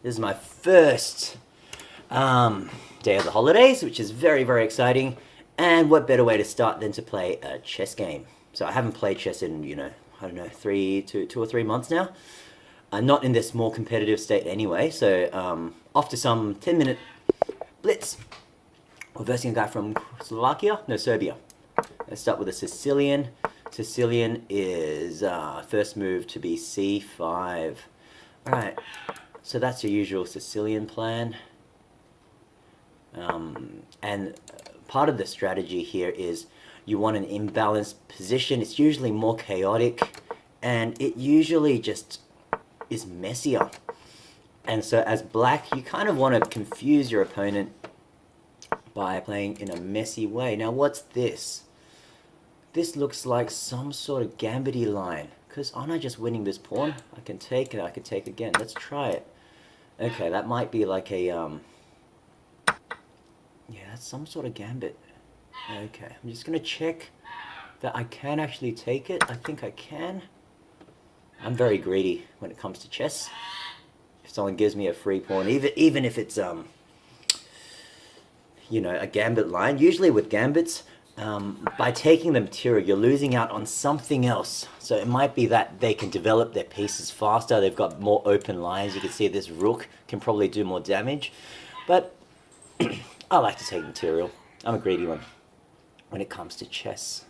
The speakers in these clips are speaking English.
This is my first day of the holidays, which is very, very exciting. And what better way to start than to play a chess game? So I haven't played chess in, I don't know, 2 or 3 months now. I'm not in this more competitive state anyway. So after some 10-minute blitz, we're versing a guy from Serbia. Let's start with a Sicilian. Sicilian is first move to be c5. Alright, so that's your usual Sicilian plan. And part of the strategy here is you want an imbalanced position. It's usually more chaotic, and it usually just is messier. And so as black, you kind of want to confuse your opponent by playing in a messy way. Now what's this? This looks like some sort of gambity line. Because aren't I just winning this pawn? I can take it, I can take again. Let's try it. Okay, that might be like a, yeah, that's some sort of gambit. Okay, I'm just going to check that I can actually take it. I think I can. I'm very greedy when it comes to chess. If someone gives me a free pawn, even if it's, a gambit line, usually with gambits, by taking the material, you're losing out on something else. So it might be that they can develop their pieces faster. They've got more open lines. You can see this rook can probably do more damage. But I like to take material. I'm a greedy one when it comes to chess.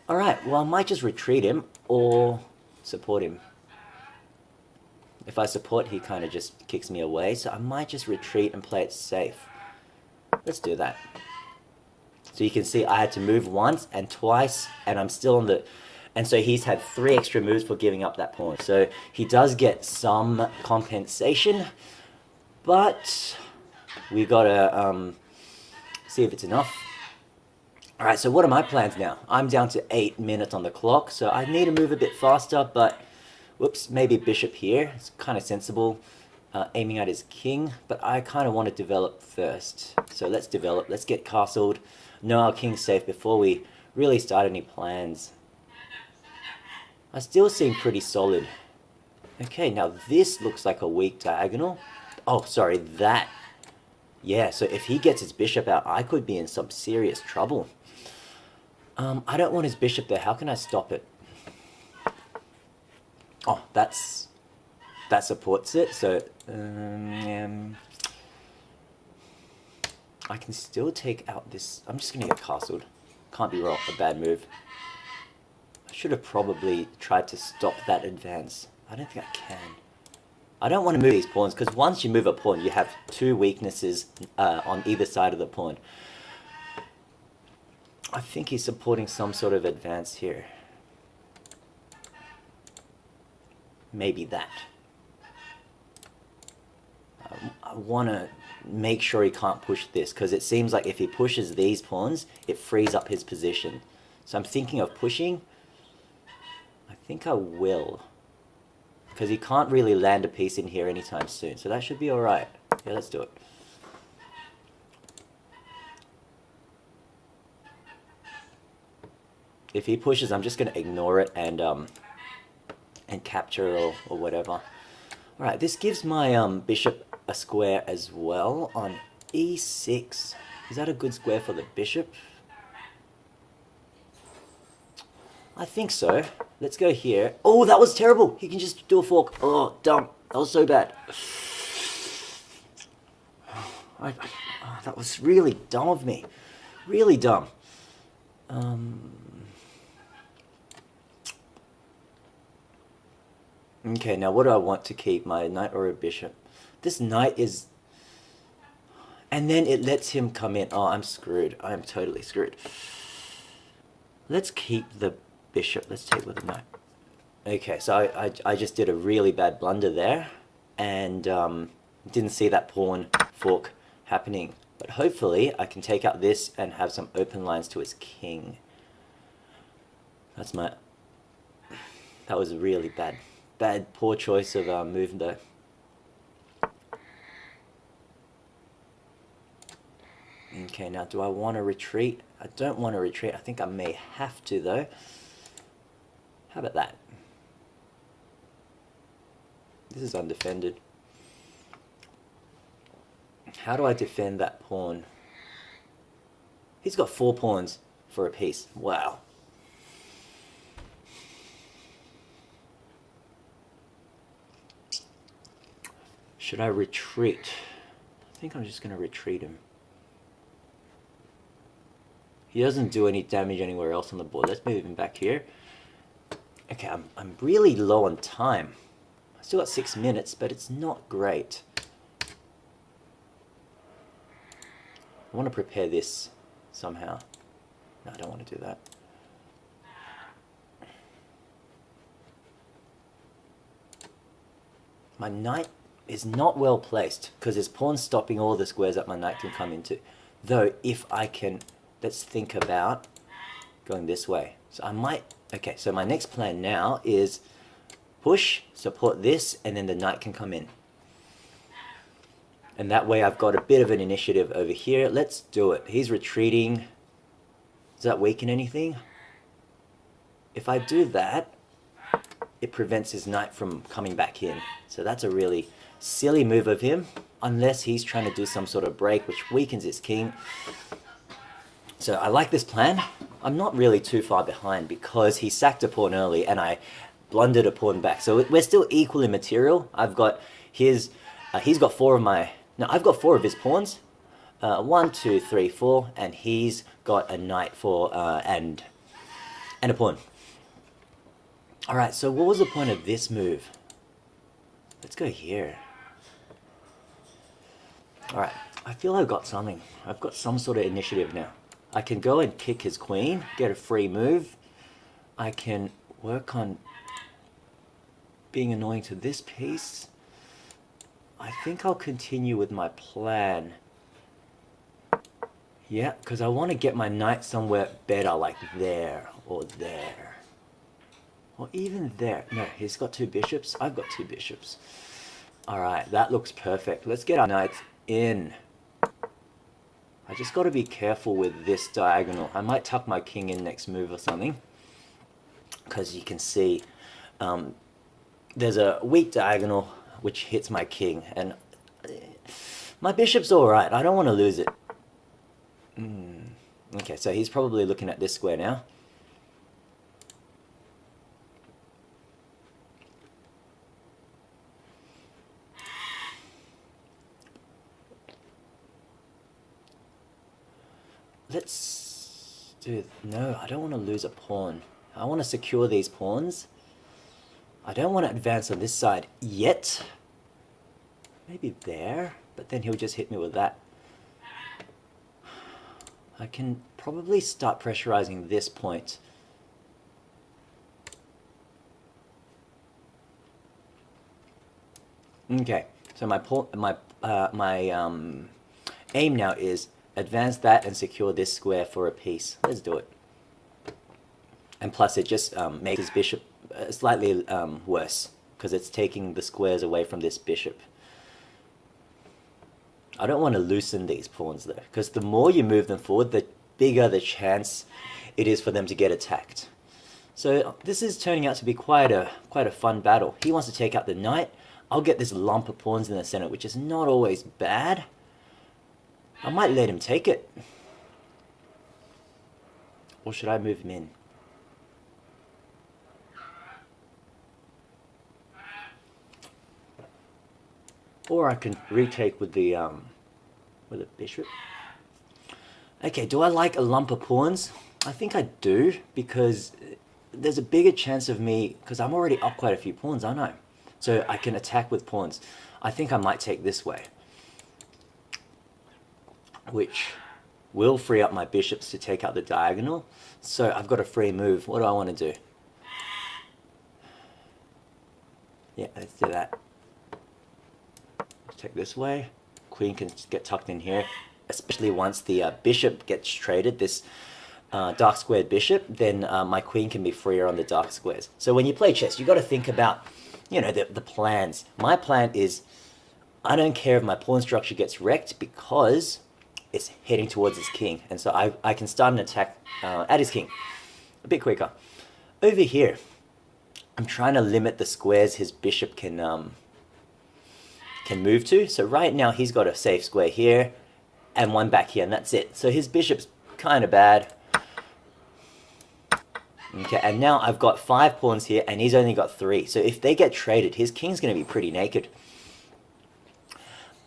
Alright, well I might just retreat him or support him. If I support, he kind of just kicks me away. So I might just retreat and play it safe. Let's do that. So you can see I had to move once and twice, and I'm still on the... And so he's had 3 extra moves for giving up that pawn. So he does get some compensation, but we gotta see if it's enough. Alright, so what are my plans now? I'm down to 8 minutes on the clock, so I need to move a bit faster, but... Whoops, maybe bishop here. It's kind of sensible. Aiming at his king, but I kind of want to develop first. So let's develop. Let's get castled. Know our king's safe before we really start any plans. I still seem pretty solid. Okay, now this looks like a weak diagonal. Oh, sorry, that. Yeah, so if he gets his bishop out, I could be in some serious trouble. I don't want his bishop there. How can I stop it? Oh, that supports it, so I can still take out this. I'm just gonna get castled. Can't be wrong, a bad move. I should have probably tried to stop that advance. I don't think I can. I don't want to move these pawns, because once you move a pawn, you have 2 weaknesses on either side of the pawn. I think he's supporting some sort of advance here. Maybe that. I want to make sure he can't push this, because it seems like if he pushes these pawns, it frees up his position. So I'm thinking of pushing. I think I will, because he can't really land a piece in here anytime soon. So that should be alright. Yeah, let's do it. If he pushes, I'm just going to ignore it and capture or whatever. Alright, this gives my bishop a square as well on e6. Is that a good square for the bishop? I think so. Let's go here. Oh, that was terrible! He can just do a fork. Oh, dumb. That was so bad. That was really dumb of me. Really dumb. Okay, now what do I want to keep? My knight or a bishop? This knight is... And then it lets him come in. Oh, I'm screwed. I'm totally screwed. Let's keep the bishop. Let's take with the knight. Okay, so I just did a really bad blunder there. And didn't see that pawn fork happening. But hopefully I can take out this and have some open lines to his king. That's my... That was really bad. Poor choice of move though. Okay, now do I want to retreat? I don't want to retreat. I think I may have to though. How about that? This is undefended. How do I defend that pawn? He's got 4 pawns for a piece. Wow. Should I retreat? I think I'm just going to retreat him. He doesn't do any damage anywhere else on the board. Let's move him back here. Okay, I'm really low on time. I still got 6 minutes, but it's not great. I want to prepare this somehow. No, I don't want to do that. My knight is not well placed because his pawn's stopping all the squares that my knight can come into. Though, if I can, let's think about going this way. So I might, okay, so my next plan now is push, support this, and then the knight can come in. And that way I've got a bit of an initiative over here. Let's do it. He's retreating. Does that weaken anything? If I do that, it prevents his knight from coming back in. So that's a really silly move of him, unless he's trying to do some sort of break which weakens his king. So I like this plan. I'm not really too far behind because he sacked a pawn early and I blundered a pawn back. So we're still equal in material. I've got his, he's got 4 of my, no, I've got 4 of his pawns. 1, 2, 3, 4, and he's got a knight for and a pawn. All right, so what was the point of this move? Let's go here. All right, I feel I've got something. I've got some sort of initiative now. I can go and kick his queen, get a free move. I can work on being annoying to this piece. I think I'll continue with my plan. Yeah, because I want to get my knight somewhere better, like there or there. Or even there. No, he's got 2 bishops. I've got 2 bishops. Alright, that looks perfect. Let's get our knights in. I just got to be careful with this diagonal. I might tuck my king in next move or something. Because you can see there's a weak diagonal which hits my king. And my bishop's alright. I don't want to lose it. Okay, so he's probably looking at this square now. Let's do... No, I don't want to lose a pawn. I want to secure these pawns. I don't want to advance on this side yet. Maybe there, but then he'll just hit me with that. I can probably start pressurizing this point. Okay, so my aim now is advance that and secure this square for a piece. Let's do it. And plus it just makes his bishop slightly worse because it's taking the squares away from this bishop. I don't want to loosen these pawns though, because the more you move them forward, the bigger the chance it is for them to get attacked. So this is turning out to be quite a fun battle. He wants to take out the knight. I'll get this lump of pawns in the center, which is not always bad. I might let him take it. Or should I move him in? Or I can retake with the bishop. Okay, do I like a lump of pawns? I think I do, because there's a bigger chance of me, because I'm already up quite a few pawns, aren't I? So I can attack with pawns. I think I might take this way, which will free up my bishops to take out the diagonal. So I've got a free move. What do I want to do? Yeah, let's do that. Let's take this way. Queen can get tucked in here, especially once the bishop gets traded, this dark squared bishop, then my queen can be freer on the dark squares. So when you play chess, you got to think about, you know, the plans. My plan is, I don't care if my pawn structure gets wrecked because it's heading towards his king, and so I can start an attack at his king a bit quicker. Over here, I'm trying to limit the squares his bishop can can move to. So right now he's got a safe square here and one back here, and that's it. So his bishop's kind of bad. Okay, and now I've got 5 pawns here and he's only got 3. So if they get traded, his king's going to be pretty naked.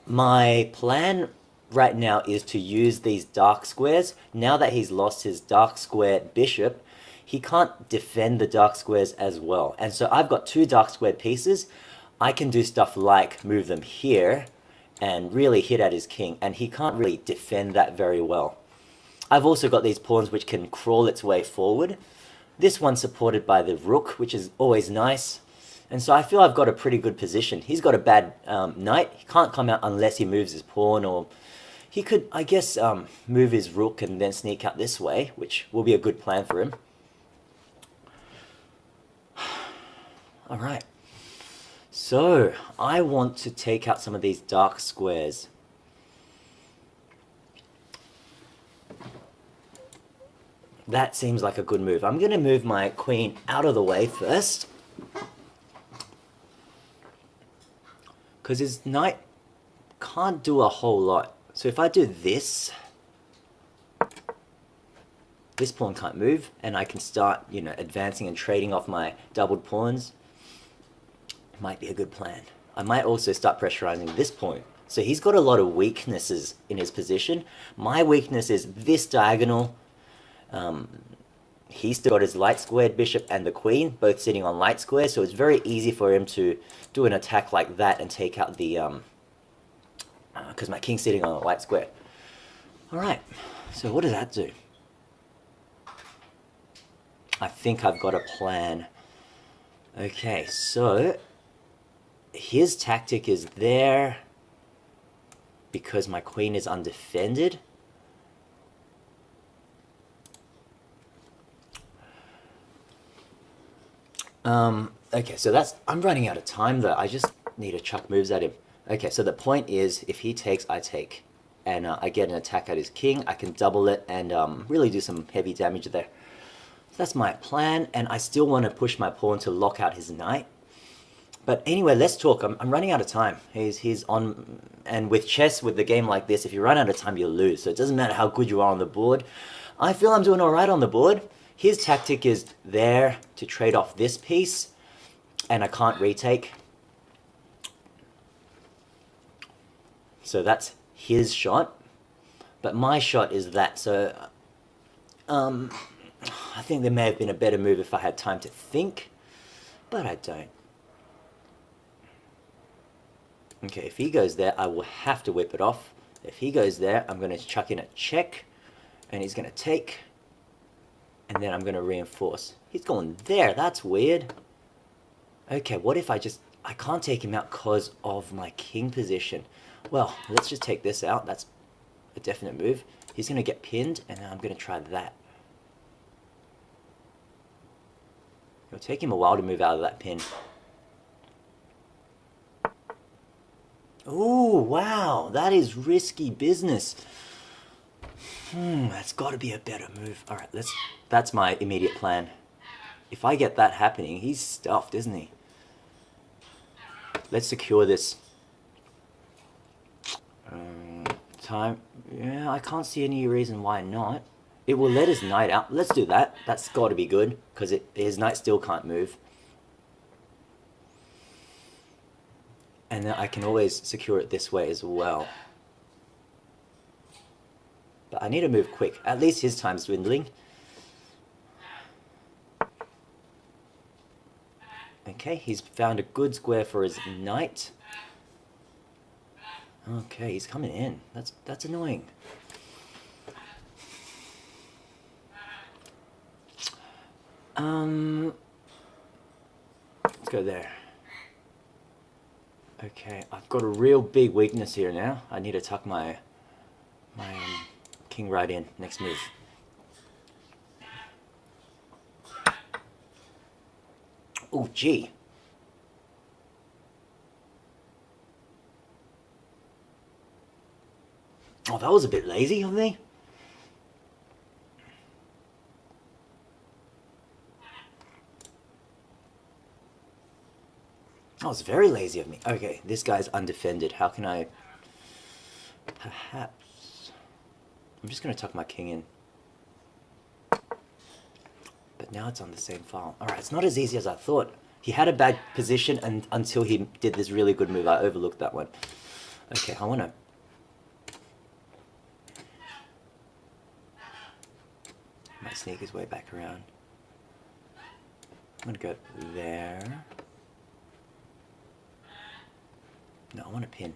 My plan right now is to use these dark squares. Now that he's lost his dark square bishop, he can't defend the dark squares as well. And so I've got 2 dark squared pieces. I can do stuff like move them here and really hit at his king, and he can't really defend that very well. I've also got these pawns which can crawl its way forward. This one's supported by the rook, which is always nice. And so I feel I've got a pretty good position. He's got a bad knight. He can't come out unless he moves his pawn, or he could, I guess, move his rook and then sneak out this way, which will be a good plan for him. All right. So I want to take out some of these dark squares. That seems like a good move. I'm going to move my queen out of the way first, because his knight can't do a whole lot. So if I do this, this pawn can't move, and I can start, you know, advancing and trading off my doubled pawns. Might be a good plan. I might also start pressurizing this pawn. So he's got a lot of weaknesses in his position. My weakness is this diagonal. He's still got his light squared bishop and the queen, both sitting on light squares, so it's very easy for him to do an attack like that and take out the, because my king's sitting on a light square. Alright, so what does that do? I think I've got a plan. Okay, so his tactic is there because my queen is undefended. Okay, so that's, I'm running out of time though. I just need to chuck moves at him. Okay, so the point is, if he takes, I take. And I get an attack at his king. I can double it and really do some heavy damage there. So that's my plan, and I still want to push my pawn to lock out his knight. But anyway, let's talk. I'm running out of time. He's on, and with chess, with the game like this, if you run out of time, you lose. So it doesn't matter how good you are on the board. I feel I'm doing all right on the board. His tactic is there to trade off this piece, and I can't retake. So that's his shot. But my shot is that. So I think there may have been a better move if I had time to think, but I don't. Okay, if he goes there, I will have to whip it off. If he goes there, I'm going to chuck in a check, and he's going to take. And then I'm going to reinforce. He's going there. That's weird. Okay, what if I can't take him out because of my king position. Well, let's just take this out. That's a definite move. He's going to get pinned, and then I'm going to try that. It'll take him a while to move out of that pin. Ooh, wow. That is risky business. That's got to be a better move. All right, that's my immediate plan. If I get that happening, he's stuffed, isn't he? Let's secure this. Time. Yeah, I can't see any reason why not. It will let his knight out. Let's do that. That's got to be good, because his knight still can't move. And then I can always secure it this way as well. But I need to move quick. At least his time's dwindling. Okay, he's found a good square for his knight. Okay, he's coming in. That's annoying. Let's go there. Okay, I've got a real big weakness here now. I need to tuck my king right in. Next move. Oh, gee. Oh, that was a bit lazy of me. That was very lazy of me. Okay, this guy's undefended. How can I... Perhaps... I'm just going to tuck my king in. But now it's on the same file. Alright, it's not as easy as I thought. He had a bad position until he did this really good move. I overlooked that one. Okay, I want to... Might sneak his way back around. I'm going to go there. No, I want to pin.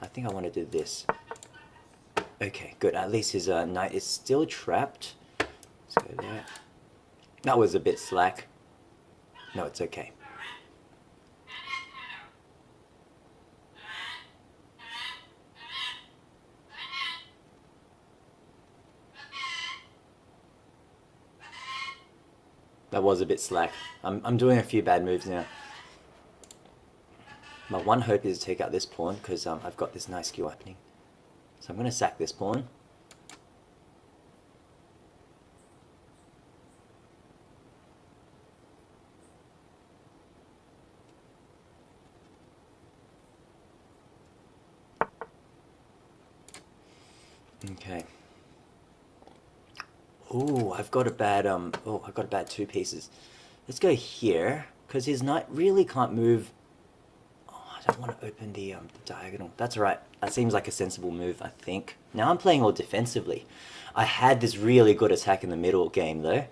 I think I want to do this. Okay, good. At least his knight is still trapped. Let's go there. That was a bit slack. No, it's okay. That was a bit slack. I'm doing a few bad moves now. My one hope is to take out this pawn, because I've got this nice skew opening. So I'm going to sack this pawn. Okay. Oh, I've got a bad I've got a bad two pieces. Let's go here, because his knight really can't move. I don't want to open the diagonal. That's right. That seems like a sensible move, I think. Now I'm playing all defensively. I had this really good attack in the middle game, though.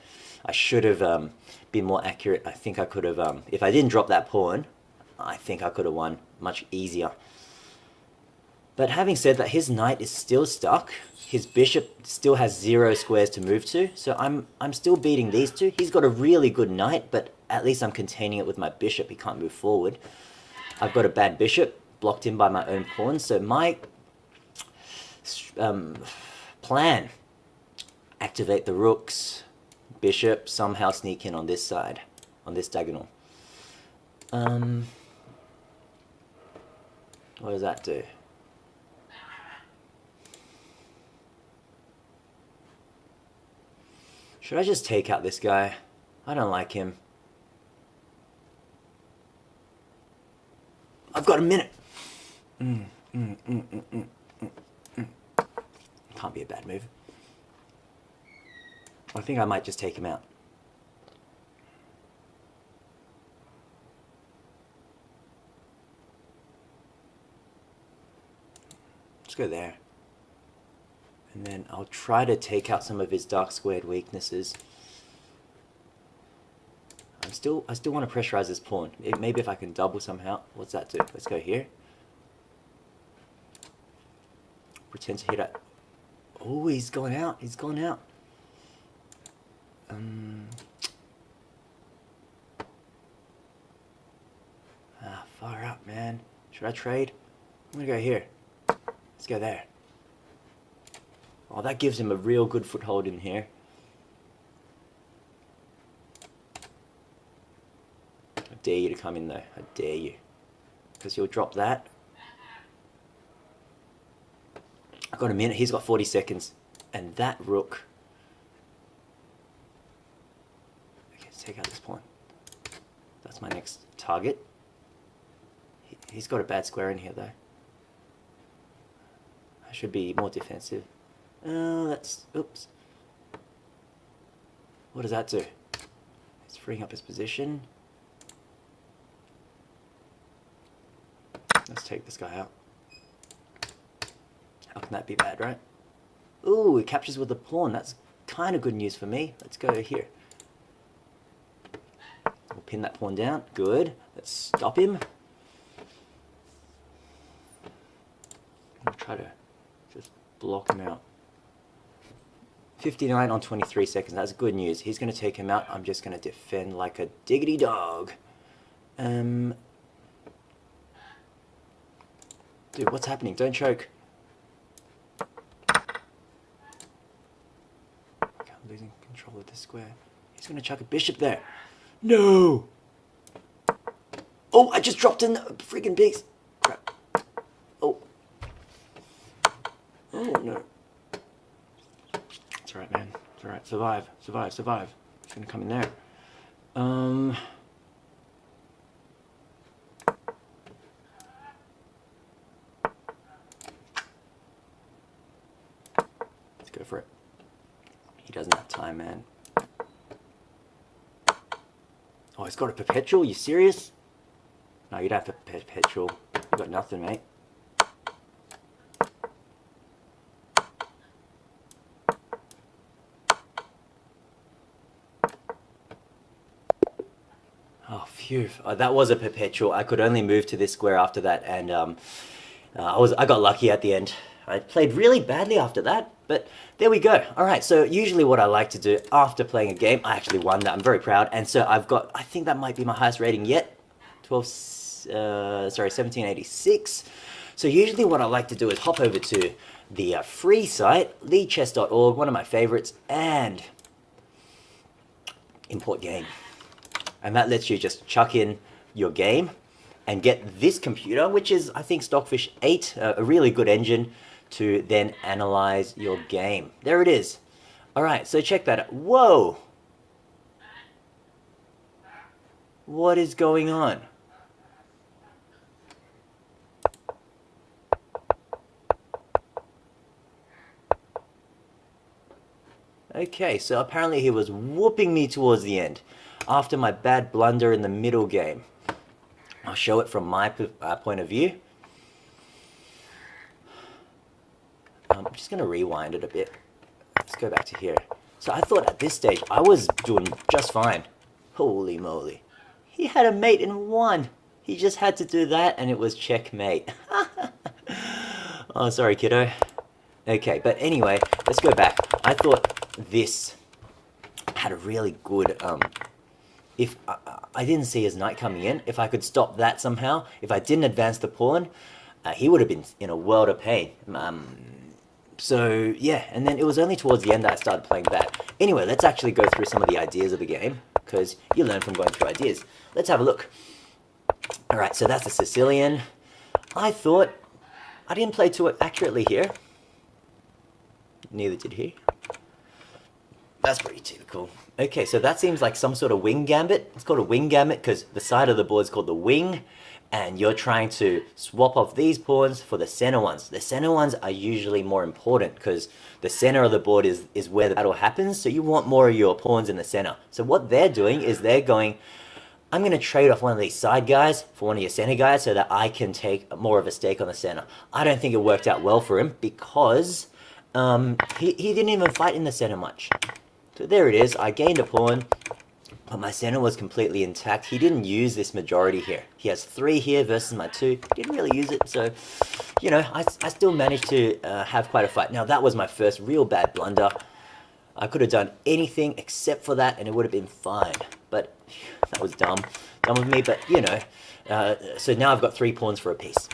I should have been more accurate. I think I could have... if I didn't drop that pawn, I think I could have won much easier. But having said that, his knight is still stuck. His bishop still has 0 squares to move to. So I'm still beating these two. He's got a really good knight, but at least I'm containing it with my bishop. He can't move forward. I've got a bad bishop, blocked in by my own pawn. So my plan, activate the rooks, bishop, somehow sneak in on this side, on this diagonal. What does that do? Should I just take out this guy? I don't like him. I've got a minute. Can't be a bad move. I think I might just take him out. Let's go there. And then I'll try to take out some of his dark squared weaknesses. I still want to pressurize this pawn. Maybe if I can double somehow. What's that do? Let's go here. Pretend to hit it. Oh, he's gone out. He's gone out. Far out, man. Should I trade? I'm gonna go here. Let's go there. Oh, that gives him a real good foothold in here. I dare you to come in though. I dare you. Because you'll drop that. I've got a minute. He's got 40 seconds. And that rook. Okay, let's take out this pawn. That's my next target. He's got a bad square in here though. I should be more defensive. That's... Oops. What does that do? It's freeing up his position. Let's take this guy out. How can that be bad, right? Ooh, it captures with the pawn. That's kind of good news for me. Let's go here. We'll pin that pawn down. Good. Let's stop him. I'll try to just block him out. 59 on 23 seconds. That's good news. He's going to take him out. I'm just going to defend like a diggity dog. Dude, what's happening? Don't choke. Okay, I'm losing control of this square. He's going to chuck a bishop there. No! Oh, I just dropped in a freaking piece. Crap. Oh. Oh, no. It's alright, man. It's alright. Survive. Survive. Survive. It's going to come in there. Let's go for it. He doesn't have time, man. Oh, he's got a perpetual? You serious? No, you don't have a perpetual. You got nothing, mate. Oh, phew. That was a perpetual. I could only move to this square after that, and I got lucky at the end. I played really badly after that, but there we go. All right, so usually what I like to do after playing a game, I actually won that. I'm very proud, and so I've got, I think that might be my highest rating yet, 1786. So usually what I like to do is hop over to the free site, leadchess.org, one of my favorites, and import game. And that lets you just chuck in your game and get this computer, which is, I think, Stockfish 8, a really good engine to then analyze your game. There it is. All right, so check that out. Whoa! What is going on? Okay, so apparently he was whooping me towards the end after my bad blunder in the middle game. I'll show it from my point of view. I'm just going to rewind it a bit. Let's go back to here. So I thought at this stage I was doing just fine. Holy moly. He had a mate in one. He just had to do that and it was checkmate. Oh, sorry, kiddo. Okay, but anyway, let's go back. I thought this had a really good... if I didn't see his knight coming in, if I could stop that somehow, if I didn't advance the pawn, he would have been in a world of pain. So yeah, and then it was only towards the end that I started playing bad. Anyway, let's actually go through some of the ideas of the game, because you learn from going through ideas. Let's have a look. Alright, so that's the Sicilian. I thought I didn't play too accurately here. Neither did he. That's pretty typical. Okay, so that seems like some sort of wing gambit. It's called a wing gambit because the side of the board is called the wing, and you're trying to swap off these pawns for the center ones. The center ones are usually more important because the center of the board is where the battle happens, so you want more of your pawns in the center. So what they're doing is they're going, I'm going to trade off one of these side guys for one of your center guys so that I can take more of a stake on the center. I don't think it worked out well for him because he didn't even fight in the center much. So there it is, I gained a pawn, but my center was completely intact. He didn't use this majority here. He has 3 here versus my 2. Didn't really use it, so, you know, I still managed to have quite a fight. Now, that was my first real bad blunder. I could have done anything except for that, and it would have been fine. But that was dumb. Dumb of me, but, you know. So now I've got 3 pawns for a piece.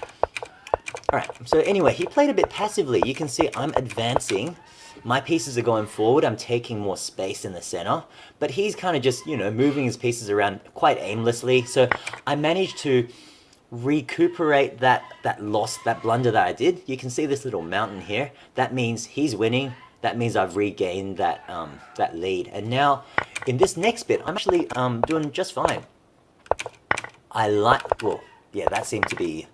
Alright, so anyway, he played a bit passively. You can see I'm advancing. My pieces are going forward, I'm taking more space in the center, but he's kind of just, you know, moving his pieces around quite aimlessly, so I managed to recuperate that loss, that blunder that I did. You can see this little mountain here. That means he's winning. That means I've regained that lead. And now, in this next bit, I'm actually doing just fine. Well, yeah, that seemed to be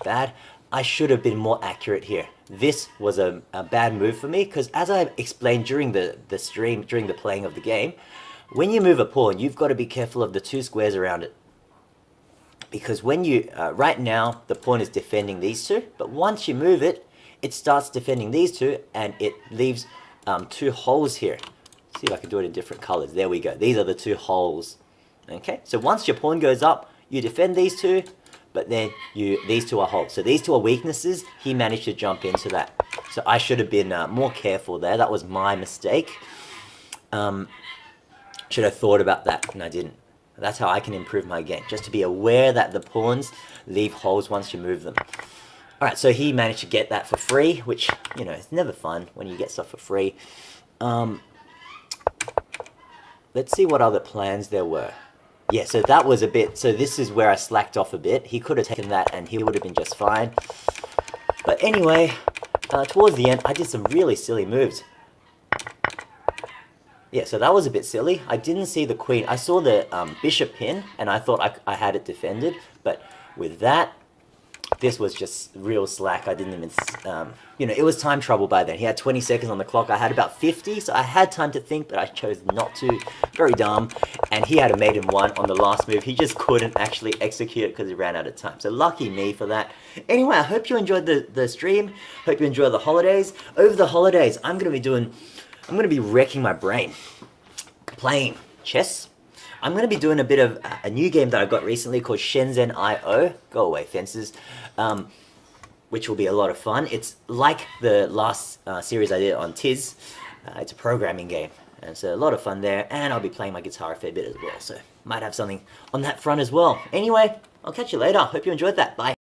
bad. I should have been more accurate here. This was a bad move for me because as I explained during the stream, during the playing of the game, when you move a pawn, you've got to be careful of the 2 squares around it. Because when you, right now, the pawn is defending these 2, but once you move it, it starts defending these 2 and it leaves 2 holes here. See if I can do it in different colors. There we go. These are the 2 holes. Okay, so once your pawn goes up, you defend these 2, but then these 2 are holes. So these 2 are weaknesses. He managed to jump into that. So I should have been more careful there. That was my mistake. Should have thought about that, and I didn't. That's how I can improve my game. Just to be aware that the pawns leave holes once you move them. Alright, so he managed to get that for free, which, you know, it's never fun when you get stuff for free. Let's see what other plans there were. Yeah, so that was a bit, so this is where I slacked off a bit. He could have taken that and he would have been just fine. But anyway, towards the end, I did some really silly moves. Yeah, so that was a bit silly. I didn't see the queen. I saw the bishop pin and I thought I had it defended. But with that, this was just real slack. I didn't even, you know, it was time trouble by then. He had 20 seconds on the clock. I had about 50, so I had time to think, but I chose not to. Very dumb. And he had a maiden one on the last move. He just couldn't actually execute it because he ran out of time. So lucky me for that. Anyway, I hope you enjoyed the stream. Hope you enjoy the holidays. Over the holidays, I'm going to be wrecking my brain. Playing chess. I'm going to be doing a bit of a new game that I got recently called Shenzhen IO. Go away, fences. Which will be a lot of fun. It's like the last series I did on Tiz. It's a programming game. And so a lot of fun there. And I'll be playing my guitar a fair bit as well. So might have something on that front as well. Anyway, I'll catch you later. Hope you enjoyed that. Bye.